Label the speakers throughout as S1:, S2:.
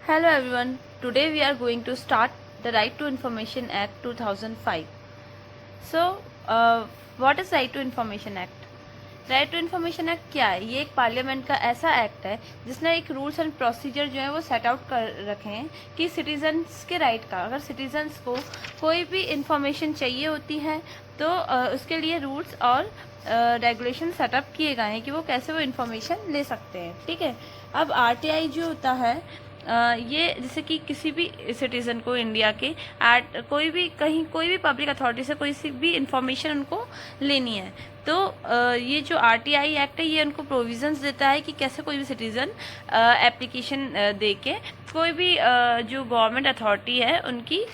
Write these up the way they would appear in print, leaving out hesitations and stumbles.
S1: Hello everyone. Today we are going to start the Right to Information Act 2005. So, what is Right to Information Act? Right to information act क्या है? ये एक parliament का ऐसा act है जिसने एक रूल्स एंड प्रोसीजर जो है वो सेट आउट कर रखे हैं कि सिटीजन्स के राइट का, अगर सिटीजन्स को कोई भी इंफॉर्मेशन चाहिए होती है तो उसके लिए रूल्स और रेगुलेशन सेटअप किए गए हैं कि वो कैसे वो इन्फॉर्मेशन ले सकते हैं। ठीक है। अब आरटीआई जो होता है ये जैसे कि किसी भी सिटीज़न को इंडिया के कोई भी कहीं कोई भी पब्लिक अथॉरिटी से कोई सी भी इंफॉर्मेशन उनको लेनी है तो ये जो आरटीआई एक्ट है ये उनको प्रोविजंस देता है कि कैसे कोई भी सिटीज़न एप्लीकेशन दे के कोई भी जो गवर्नमेंट अथॉरिटी है उनकी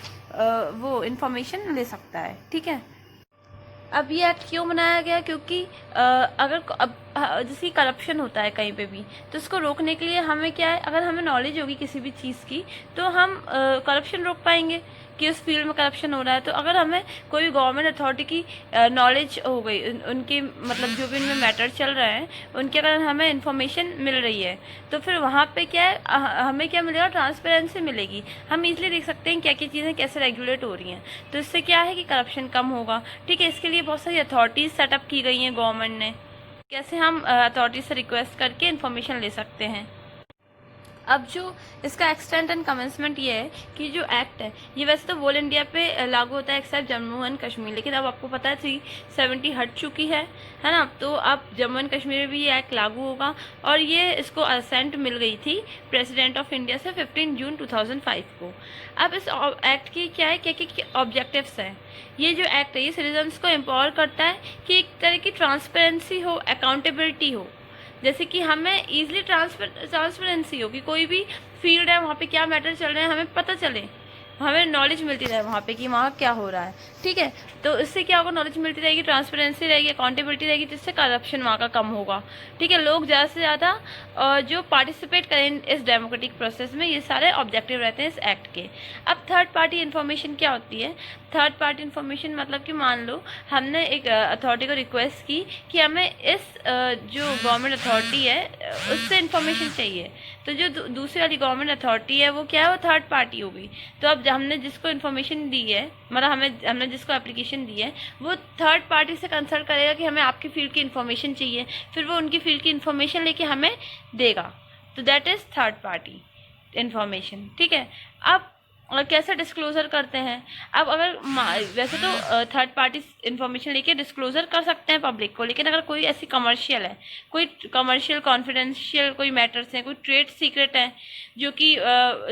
S1: वो इंफॉर्मेशन ले सकता है। ठीक है। अब ये एक्ट क्यों बनाया गया? क्योंकि अगर अब जैसे करप्शन होता है कहीं पे भी तो उसको रोकने के लिए हमें क्या है, अगर हमें नॉलेज होगी किसी भी चीज़ की तो हम करप्शन रोक पाएंगे कि उस फील्ड में करप्शन हो रहा है। तो अगर हमें कोई भी गवर्नमेंट अथॉरिटी की नॉलेज हो गई, उनकी मतलब जो भी उनमें मैटर चल रहे हैं उनके कारण हमें इन्फॉर्मेशन मिल रही है तो फिर वहाँ पे क्या है, हमें क्या मिलेगा? ट्रांसपेरेंसी मिलेगी। हम इजीली देख सकते हैं क्या क्या चीज़ें कैसे रेगुलेट हो रही हैं, तो इससे क्या है कि करप्शन कम होगा। ठीक है। इसके लिए बहुत सारी अथॉरिटीज़ सेटअप की गई हैं गवर्नमेंट ने, कैसे हम अथॉरिटी से रिक्वेस्ट करके इन्फॉर्मेशन ले सकते हैं। अब जो इसका एक्सटेंट एंड कमेंसमेंट ये है कि जो एक्ट है ये वैसे तो ऑल इंडिया पे लागू होता है एक्सेप्ट जम्मू एंड कश्मीर, लेकिन अब आपको पता है 370 हट चुकी है ना। तो अब जम्मू एंड कश्मीर में भी ये एक्ट लागू होगा और ये इसको असेंट मिल गई थी प्रेसिडेंट ऑफ इंडिया से 15 जून 2005 को। अब इस एक्ट की क्या है, क्या क्या ऑब्जेक्टिव्स हैं? ये जो एक्ट है ये सिटीजन्स को एम्पावर करता है कि एक तरह की ट्रांसपेरेंसी हो, अकाउंटेबिलिटी हो। जैसे कि हमें ईजिली ट्रांसपेरेंसी हो कि कोई भी फील्ड है वहाँ पे क्या मैटर चल रहे हैं हमें पता चले, हमें नॉलेज मिलती रहे वहाँ पे कि वहाँ क्या हो रहा है। ठीक है। तो इससे क्या होगा? नॉलेज मिलती रहेगी, ट्रांसपेरेंसी रहेगी, अकाउंटेबिलिटी रहेगी, जिससे करप्शन वहाँ का कम होगा। ठीक है। लोग ज़्यादा से ज़्यादा जो पार्टिसिपेट करें इस डेमोक्रेटिक प्रोसेस में, ये सारे ऑब्जेक्टिव रहते हैं इस एक्ट के। अब थर्ड पार्टी इन्फॉर्मेशन क्या होती है? थर्ड पार्टी इन्फॉर्मेशन मतलब कि मान लो हमने एक अथॉरिटी को रिक्वेस्ट की कि हमें इस जो गवर्नमेंट अथॉरिटी है उससे इन्फॉर्मेशन चाहिए, तो जो दूसरी वाली गवर्नमेंट अथॉरिटी है वो क्या है? वो थर्ड पार्टी हो गई। तो अब हमने जिसको इन्फॉर्मेशन दी है, मतलब हमने जिसको एप्लीकेशन दी है वो थर्ड पार्टी से कंसल्ट करेगा कि हमें आपकी फील्ड की इन्फॉर्मेशन चाहिए, फिर वो उनकी फील्ड की इन्फॉर्मेशन लेके हमें देगा। तो that is third party information. ठीक है। अब और कैसे डिस्क्लोजर करते हैं? अब अगर वैसे तो थर्ड पार्टी इन्फॉर्मेशन लेके डिस्क्लोजर कर सकते हैं पब्लिक को, लेकिन अगर कोई ऐसी कमर्शियल है, कोई कमर्शियल कॉन्फिडेंशियल कोई मैटर्स हैं, कोई ट्रेड सीक्रेट है जो कि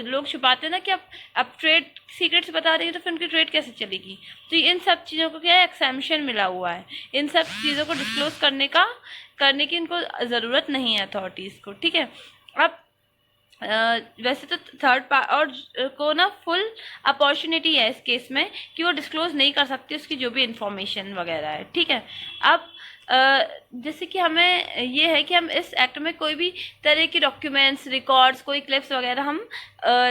S1: लोग छुपाते हैं ना कि अब ट्रेड सीक्रेट्स बता देंगे तो फिर उनकी ट्रेड कैसे चलेगी। तो इन सब चीज़ों को क्या है, एक्सेम्पशन मिला हुआ है। इन सब चीज़ों को डिस्क्लोज करने की इनको ज़रूरत नहीं है अथॉरिटीज़ को। ठीक है। अब वैसे तो और को ना फुल अपॉर्चुनिटी है इस केस में कि वो डिस्क्लोज नहीं कर सकती उसकी जो भी इंफॉर्मेशन वगैरह है। ठीक है। अब जैसे कि हमें ये है कि हम इस एक्ट में कोई भी तरह की डॉक्यूमेंट्स, रिकॉर्ड्स, कोई क्लिप्स वगैरह हम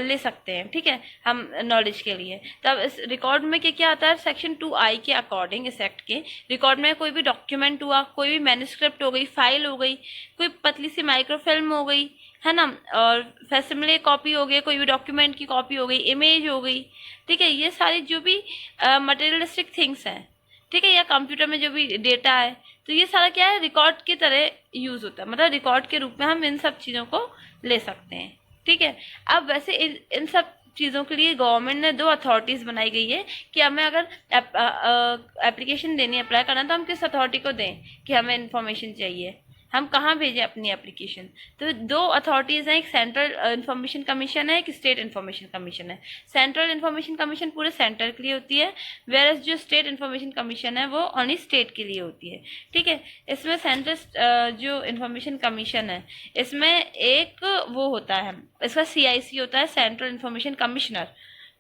S1: ले सकते हैं। ठीक है। हम नॉलेज के लिए तब इस रिकॉर्ड में क्या क्या आता है? सेक्शन 2I के अकॉर्डिंग इस एक्ट के रिकॉर्ड में कोई भी डॉक्यूमेंट हुआ, कोई भी मैन्युस्क्रिप्ट हो गई, फाइल हो गई, कोई पतली सी माइक्रोफिल्म हो गई, है ना, और फैसिमिले कॉपी हो गई, कोई भी डॉक्यूमेंट की कॉपी हो गई, इमेज हो गई। ठीक है। ये सारी जो भी मटेरियलिस्टिक थिंग्स हैं, ठीक है, या कंप्यूटर में जो भी डेटा है, तो ये सारा क्या है? रिकॉर्ड की तरह यूज होता है, मतलब रिकॉर्ड के रूप में हम इन सब चीज़ों को ले सकते हैं। ठीक है। अब वैसे इन सब चीज़ों के लिए गवर्नमेंट ने 2 अथॉरिटीज़ बनाई गई है कि हमें अगर एप्लीकेशन देनी है, अप्लाई करना, तो हम किस अथॉरिटी को दें कि हमें इन्फॉर्मेशन चाहिए, हम कहाँ भेजें अपनी एप्लीकेशन। तो 2 अथॉरिटीज़ हैं, एक सेंट्रल इन्फॉर्मेशन कमीशन है, एक स्टेट इन्फॉर्मेशन कमीशन है। सेंट्रल इन्फॉर्मेशन कमीशन पूरे सेंटर के लिए होती है, वेयर जो स्टेट इन्फॉर्मेशन कमीशन है वो ओनली स्टेट के लिए होती है। ठीक है। इसमें सेंट्रल जो इन्फॉर्मेशन कमीशन है इसमें एक वो होता है, इसका CIC होता है, सेंट्रल इन्फॉर्मेशन कमिश्नर।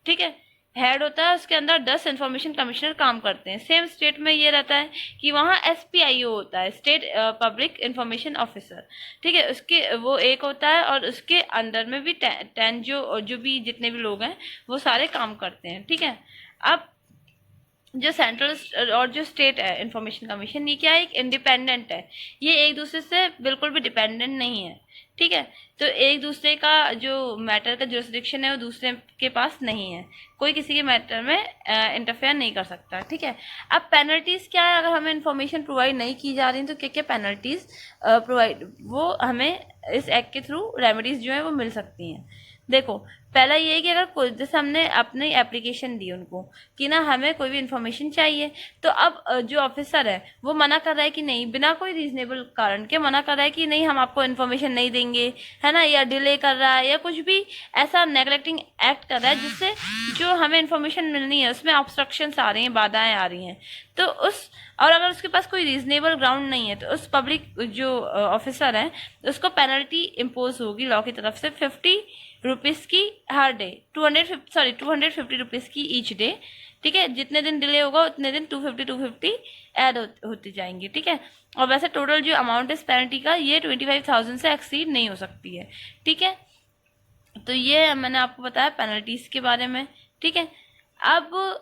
S1: ठीक है। हेड होता है, उसके अंदर 10 इन्फॉर्मेशन कमिश्नर काम करते हैं। सेम स्टेट में ये रहता है कि वहाँ SPIO होता है, स्टेट पब्लिक इंफॉर्मेशन ऑफिसर। ठीक है। उसके वो एक होता है और उसके अंडर में भी 10 जो भी जितने भी लोग हैं वो सारे काम करते हैं। ठीक है। अब जो सेंट्रल और जो स्टेट है इंफॉर्मेशन कमीशन, ये क्या है? एक इंडिपेंडेंट है, ये एक दूसरे से बिल्कुल भी डिपेंडेंट नहीं है। ठीक है। तो एक दूसरे का जो मैटर का जुरिस्डिक्शन है वो दूसरे के पास नहीं है, कोई किसी के मैटर में इंटरफेयर नहीं कर सकता, ठीक है। अब पेनल्टीज क्या है, अगर हमें इन्फॉर्मेशन प्रोवाइड नहीं की जा रही तो क्या क्या पेनल्टीज प्रोवाइड वो हमें इस एक्ट के थ्रू रेमेडीज जो है वो मिल सकती हैं। देखो, पहला ये है कि अगर कोई, जैसे हमने अपनी एप्लीकेशन दी उनको कि ना हमें कोई भी इन्फॉर्मेशन चाहिए, तो अब जो ऑफिसर है वो मना कर रहा है कि नहीं, बिना कोई रीजनेबल कारण के मना कर रहा है कि नहीं हम आपको इन्फॉर्मेशन नहीं देंगे, है ना, या डिले कर रहा है या कुछ भी ऐसा नेगलेक्टिंग एक्ट कर रहा है जिससे जो हमें इन्फॉर्मेशन मिलनी है उसमें ऑब्स्ट्रक्शंस आ रही हैं, बाधाएं आ रही हैं, तो उस, और अगर उसके पास कोई रीजनेबल ग्राउंड नहीं है तो उस पब्लिक जो ऑफिसर है उसको पेनल्टी इम्पोज होगी लॉ की तरफ से 50 रुपीज़ की हर डे, 250 रुपीज़ की ईच डे, ठीक है। जितने दिन डिले होगा उतने दिन 250 ऐड होती जाएंगी, ठीक है। और वैसे टोटल जो अमाउंट है पेनल्टी का ये 25,000 से एक्सीड नहीं हो सकती है, ठीक है। तो ये मैंने आपको बताया पेनल्टीज के बारे में, ठीक है। अब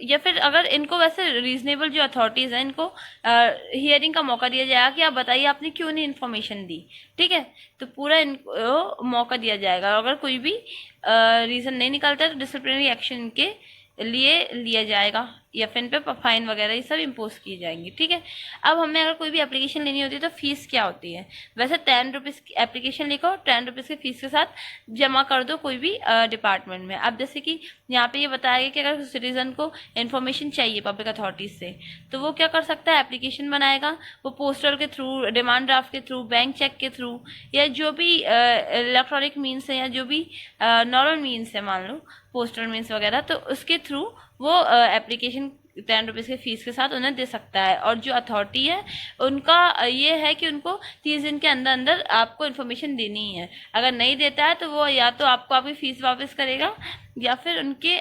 S1: या फिर अगर इनको वैसे रीजनेबल जो अथॉरिटीज़ हैं इनको हियरिंग का मौका दिया जाएगा कि आप बताइए आपने क्यों नहीं इन्फॉर्मेशन दी, ठीक है। तो पूरा इनको मौका दिया जाएगा, अगर कोई भी रीज़न नहीं निकलता है तो डिसिप्लिनरी एक्शन के लिए लिया जाएगा या फिर इन पे फाइन वगैरह ये सब इम्पोज किए जाएंगे, ठीक है। अब हमें अगर कोई भी एप्लीकेशन लेनी होती है तो फीस क्या होती है, वैसे 10 रुपीज़ की एप्लीकेशन लिखो, 10 रुपीज़ की फीस के साथ जमा कर दो कोई भी डिपार्टमेंट में। अब जैसे कि यहाँ पे ये बताया गया कि अगर सिटीजन को इन्फॉर्मेशन चाहिए पब्लिक अथॉरिटीज से तो वो क्या कर सकता है, एप्लीकेशन बनाएगा, वो पोस्टल के थ्रू, डिमांड ड्राफ्ट के थ्रू, बैंक चेक के थ्रू या जो भी इलेक्ट्रॉनिक मीन्स है या जो भी नॉर्मल मीन्स है, मान लो पोस्टल मीन्स वगैरह, तो उसके थ्रू वो एप्लीकेशन 10 रुपीज़ के फीस के साथ उन्हें दे सकता है। और जो अथॉरिटी है उनका ये है कि उनको 30 दिन के अंदर अंदर आपको इन्फॉर्मेशन देनी है, अगर नहीं देता है तो वो या तो आपको आपकी फ़ीस वापस करेगा या फिर उनके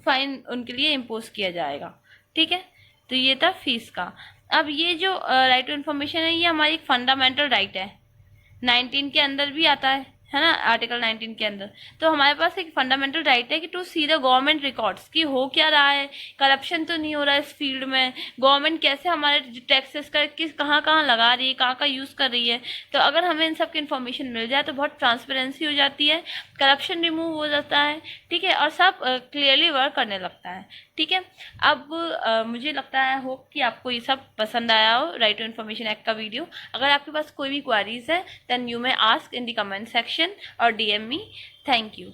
S1: फाइन उनके लिए इम्पोज किया जाएगा, ठीक है। तो ये था फीस का। अब ये जो राइट टू इन्फॉर्मेशन है ये हमारी एक फंडामेंटल राइट है, 19 के अंदर भी आता है ना, आर्टिकल 19 के अंदर। तो हमारे पास एक फंडामेंटल राइट है कि to see the government records कि हो क्या रहा है, करप्शन तो नहीं हो रहा है इस फील्ड में, गवर्नमेंट कैसे हमारे टैक्सेस का किस कहाँ कहाँ लगा रही है, कहाँ का यूज़ कर रही है। तो अगर हमें इन सब की इन्फॉर्मेशन मिल जाए तो बहुत ट्रांसपेरेंसी हो जाती है, करप्शन रिमूव हो जाता है, ठीक है, और सब क्लियरली वर्क करने लगता है, ठीक है। अब मुझे लगता है होप कि आपको ये सब पसंद आया हो, राइट टू इन्फॉर्मेशन एक्ट का वीडियो। अगर आपके पास कोई भी क्वारीज है then you may ask in the comment section or DM me. Thank you.